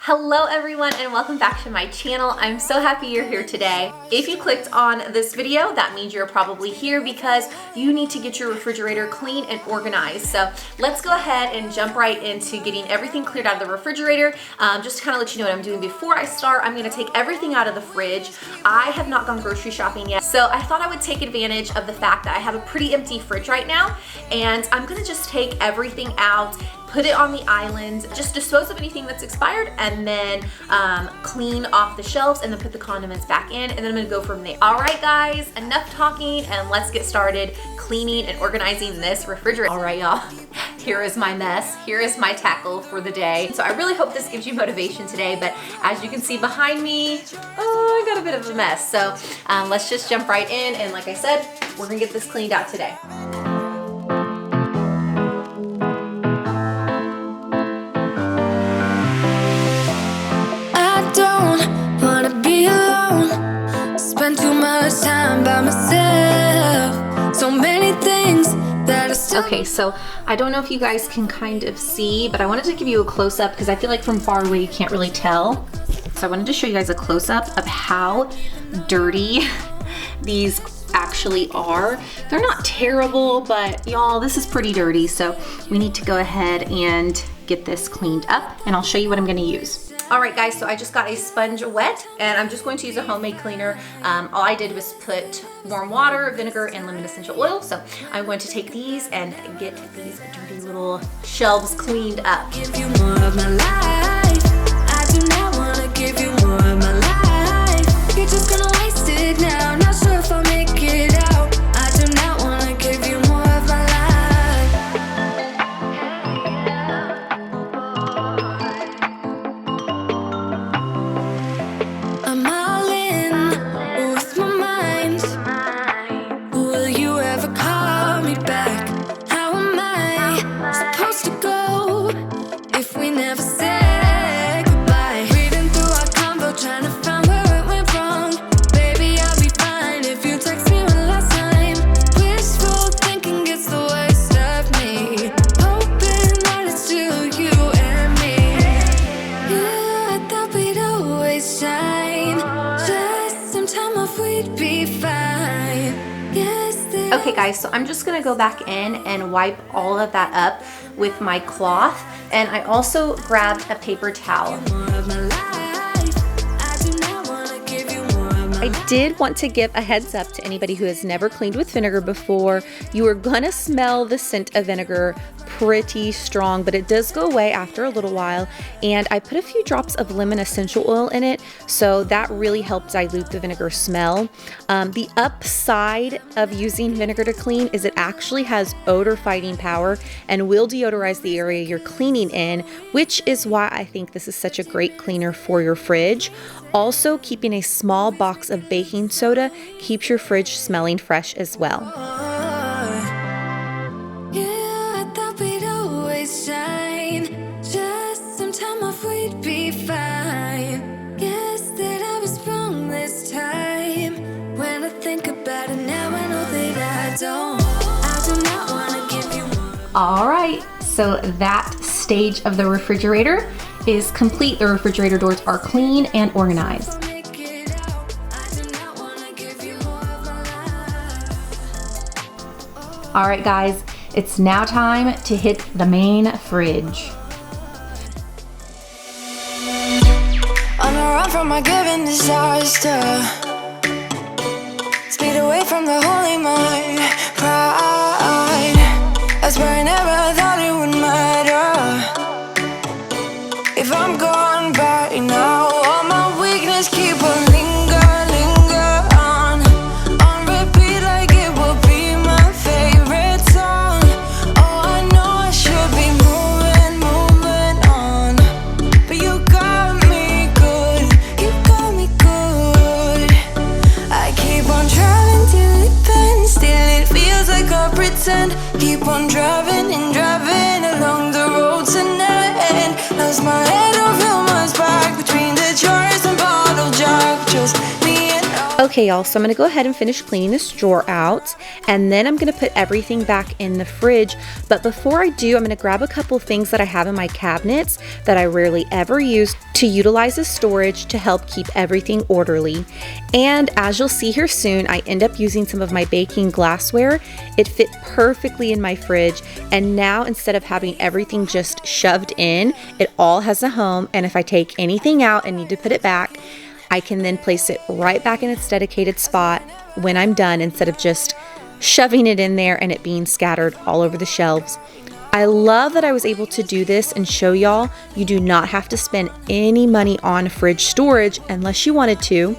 Hello everyone and welcome back to my channel. I'm so happy you're here today. If you clicked on this video, that means you're probably here because you need to get your refrigerator clean and organized. So let's go ahead and jump right into getting everything cleared out of the refrigerator. Just to kind of let you know what I'm doing before I start, I'm gonna take everything out of the fridge. I have not gone grocery shopping yet, so I thought I would take advantage of the fact that I have a pretty empty fridge right now, and I'm gonna just take everything out, put it on the island, just dispose of anything that's expired, and then clean off the shelves and then put the condiments back in, and then I'm gonna go from there. All right guys, enough talking and let's get started cleaning and organizing this refrigerator. All right y'all, here is my mess. Here is my tackle for the day. So I really hope this gives you motivation today, but as you can see behind me, I got a bit of a mess. So let's just jump right in, and like I said, we're gonna get this cleaned out today. Spend too much time by myself. So many things that are still... Okay, so I don't know if you guys can kind of see, but I wanted to give you a close-up because I feel like from far away you can't really tell. So I wanted to show you guys a close-up of how dirty these actually are. They're not terrible, but y'all, this is pretty dirty. So we need to go ahead and get this cleaned up, and I'll show you what I'm gonna use. All right guys, so I just got a sponge wet, and I'm just going to use a homemade cleaner. All I did was put warm water, vinegar, and lemon essential oil. So I'm going to take these and get these dirty little shelves cleaned up. Give you more of my life. I do not want to give you more of my life. You're just gonna waste it now. Not sure if I'll make it out. I do not want to give you more of my life. I'm all in with my mind. Will you ever call me back? How am I supposed to go if we never said goodbye? Reading through our convo, trying to find where it went wrong. Baby, I'll be fine if you text me one last time. Wishful thinking gets the worst of me. Hoping that it's still you and me. Yeah, I thought we'd always shine. Just some time off, we'd be fine. Yes, Okay guys, so I'm just gonna go back in and wipe all of that up with my cloth, and I also grabbed a paper towel. I did want to give a heads up to anybody who has never cleaned with vinegar before. You are gonna smell the scent of vinegar pretty strong, but it does go away after a little while. And I put a few drops of lemon essential oil in it, so that really helps dilute the vinegar smell. The upside of using vinegar to clean is it actually has odor fighting power and will deodorize the area you're cleaning in, which is why I think this is such a great cleaner for your fridge. Also, keeping a small box of baking soda keeps your fridge smelling fresh as well. Yeah, I thought we'd always shine. Just some time off, we'd be fine. Guess that I was wrong this time. When I think about it now, I know that I do not want to give you more. All right, so that stage of the refrigerator is complete. The refrigerator doors are clean and organized. All right guys, it's now time to hit the main fridge. On the run from my given disaster, speed away from the holy mind. Pride, that's where I never thought it would matter. If I'm gone by now, all my weakness keep on linger on repeat like it will be my favorite song. Oh, I know I should be moving on, but you got me good, you got me good. I keep on driving till it bends, still it feels like I pretend. Keep on driving and driving along the road tonight. Lost my head, don't feel my spark between the jars and bottle jack. Just me and Okay, y'all, so I'm gonna go ahead and finish cleaning this drawer out, and then I'm gonna put everything back in the fridge. But before I do, I'm gonna grab a couple things that I have in my cabinets that I rarely ever use to utilize as storage to help keep everything orderly. And as you'll see here soon, I end up using some of my baking glassware. It fit perfectly in my fridge, and now instead of having everything just shoved in, it all has a home, and if I take anything out and need to put it back, I can then place it right back in its dedicated spot when I'm done instead of just shoving it in there and it being scattered all over the shelves. I love that I was able to do this and show y'all you do not have to spend any money on fridge storage unless you wanted to.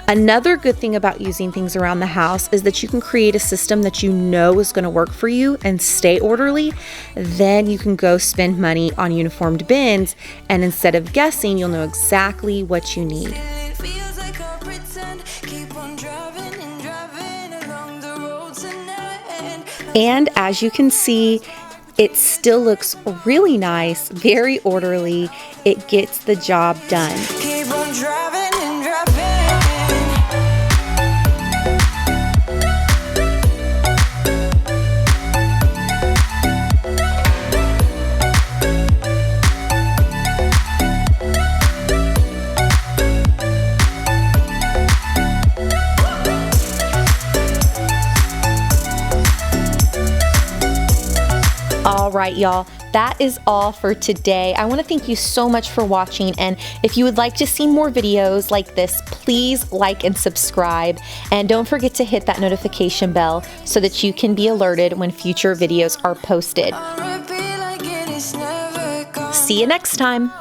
Another good thing about using things around the house is that you can create a system that you know is going to work for you and stay orderly. Then you can go spend money on uniformed bins, and instead of guessing, you'll know exactly what you need. And as you can see, it still looks really nice, very orderly. It gets the job done. Keep on driving and driving. All right, y'all, that is all for today. I want to thank you so much for watching, and if you would like to see more videos like this, please like and subscribe, and don't forget to hit that notification bell so that you can be alerted when future videos are posted. See you next time.